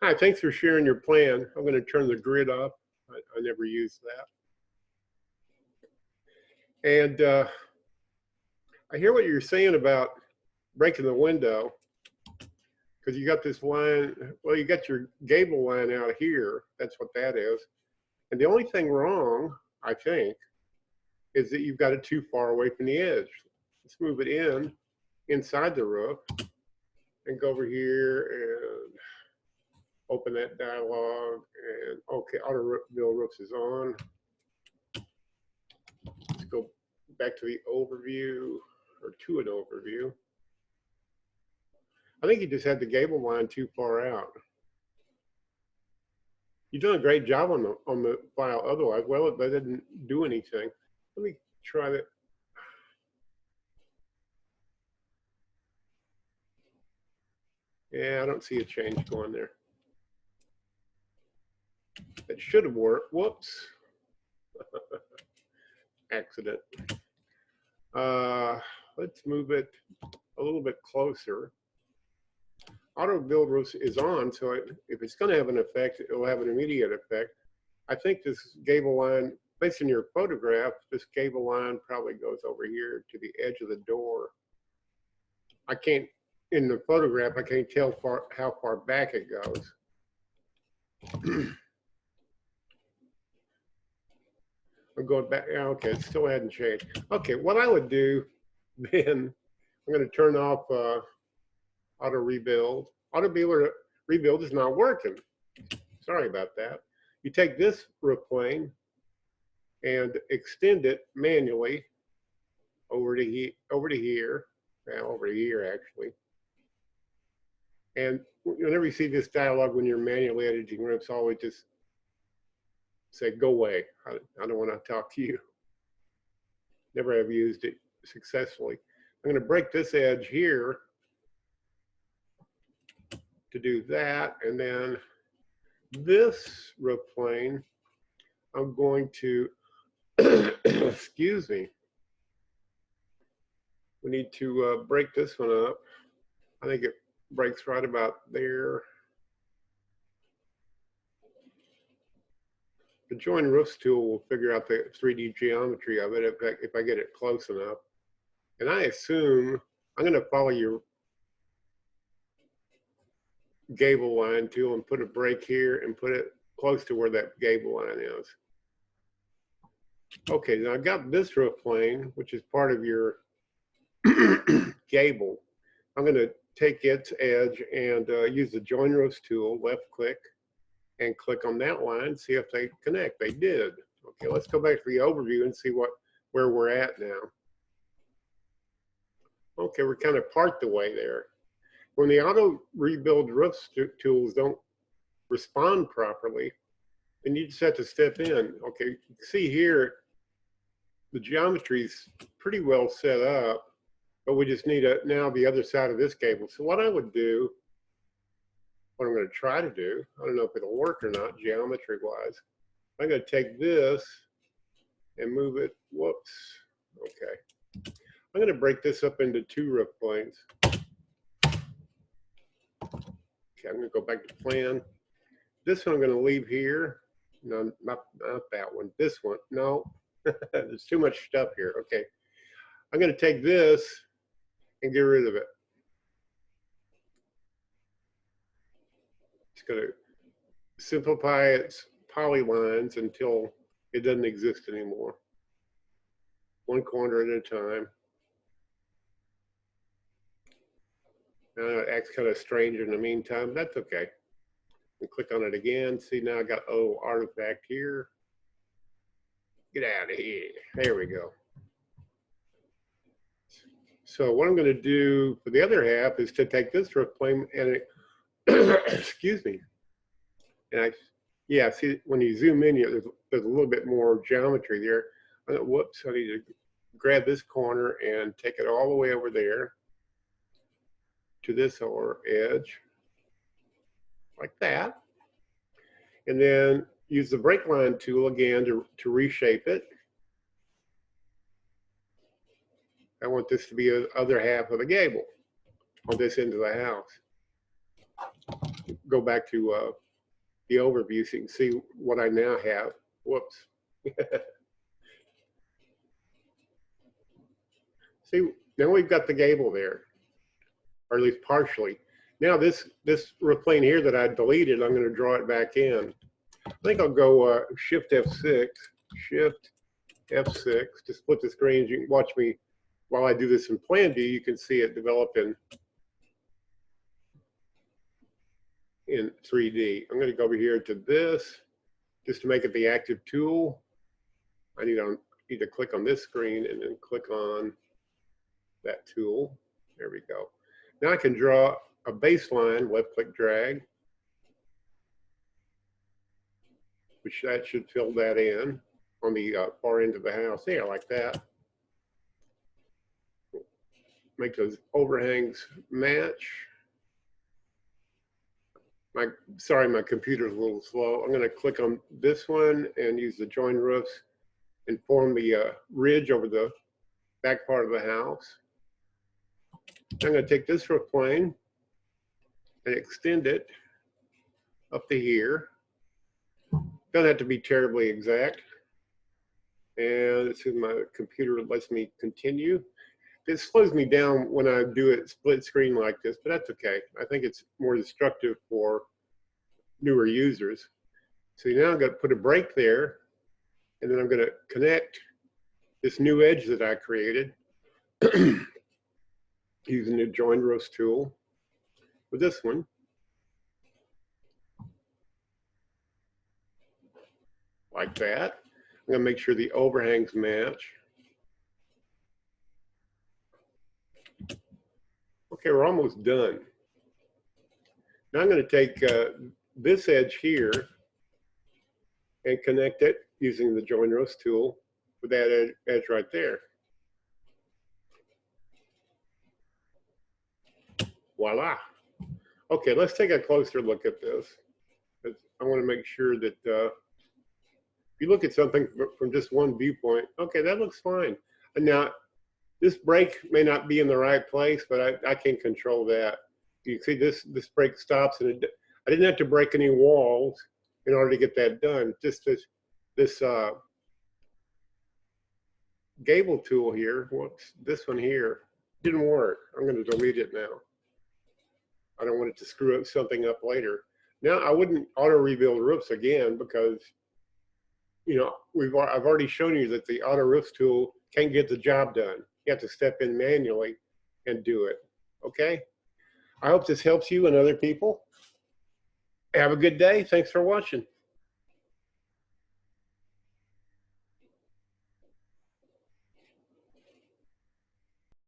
Hi, thanks for sharing your plan. I'm going to turn the grid off. I never used that. And I hear what you're saying about breaking the window because you got this line. Well, you got your gable line out here. That's what that is. And the only thing wrong, I think, is that you've got it too far away from the edge. Let's move it inside the roof and go over here and open that dialog. And okay, auto build roofs is on. Let's go back to the overview or to an overview. I think you just had the gable line too far out. You've done a great job on the file otherwise. Well, that didn't do anything. Let me try that. Yeah, I don't see a change going there. It should have worked. Whoops. Accident. Let's move it a little bit closer. Auto build roofs is on, so if it's going to have an effect, it will have an immediate effect. I think this gable line, based on your photograph, this gable line probably goes over here to the edge of the door. I can't, in the photograph, I can't tell how far back it goes. I'm going back, okay, it still hadn't changed. Okay, what I would do then, I'm going to turn off auto rebuild. Auto rebuild is not working. Sorry about that. You take this roof plane and extend it manually over to here, actually. And whenever you see this dialog when you're manually editing roofs, always just say, go away. I don't want to talk to you. Never have used it successfully. I'm going to break this edge here to do that. And then this roof plane, I'm going to, excuse me, we need to break this one up. I think it breaks right about there. The join roofs tool will figure out the 3D geometry of it if I get it close enough. And I assume I'm going to follow your gable line tool and put a break here and put it close to where that gable line is. Okay, now I've got this roof plane, which is part of your gable. I'm going to take its edge and use the join roofs tool, left click, and click on that line, see if they connect. They did. Okay, let's go back to the overview and see where we're at now. Okay, we're kind of part the way there. When the auto rebuild roof tools don't respond properly, then you just have to step in. Okay, you can see here, the geometry's pretty well set up, but we just need now the other side of this cable. So what I would do, what I'm going to try to do, I don't know if it'll work or not geometry-wise, I'm going to take this and move it, whoops, okay. I'm going to break this up into two roof planes. Okay, I'm going to go back to plan. This one I'm going to leave here. No, not that one. This one. No, there's too much stuff here. Okay. I'm going to take this and get rid of it. It's going to simplify its polylines until it doesn't exist anymore. One corner at a time. It acts kind of strange in the meantime. That's okay. And click on it again. See, now I got a little artifact here. Get out of here. There we go. So what I'm going to do for the other half is to take this roof plane and excuse me. And yeah, see, when you zoom in, there's a little bit more geometry there. Whoops, I need to grab this corner and take it all the way over there to this lower edge, like that. And then use the break line tool again to reshape it. I want this to be the other half of the gable on this end of the house. go back to the overview so you can see what I now have. Whoops. See, now we've got the gable there, or at least partially. Now this roof plane here that I deleted, I'm going to draw it back in. I think I'll go Shift F6, Shift F6 to split the screens. You can watch me while I do this in plan view. You can see it develop in 3D. I'm going to go over here to this just to make it the active tool. I need to click on this screen and then click on that tool. There we go. Now I can draw a baseline, left click drag, which that should fill that in on the far end of the house. There, like that. Make those overhangs match. Sorry, my computer's a little slow. I'm going to click on this one and use the join roofs and form the ridge over the back part of the house. I'm going to take this roof plane and extend it up to here. Doesn't have to be terribly exact. And let's see if my computer lets me continue. It slows me down when I do it split screen like this, but that's okay. I think it's more destructive for newer users. So now I'm going to put a break there, and then I'm going to connect this new edge that I created using the join roofs tool with this one. Like that. I'm going to make sure the overhangs match. Okay, we're almost done. Now I'm going to take this edge here and connect it using the join roofs tool with that edge right there. Voila. Okay, let's take a closer look at this. I want to make sure that if you look at something from just one viewpoint, okay, that looks fine. And now, this brake may not be in the right place, but I can control that. You see this brake stops, and I didn't have to break any walls in order to get that done. Just this gable tool here, whoops, this one here, didn't work. I'm going to delete it now. I don't want it to screw something up later. Now I wouldn't auto rebuild roofs again because, you know, I've already shown you that the auto roofs tool can't get the job done. You have to step in manually and do it. Okay? I hope this helps you and other people. Have a good day. Thanks for watching.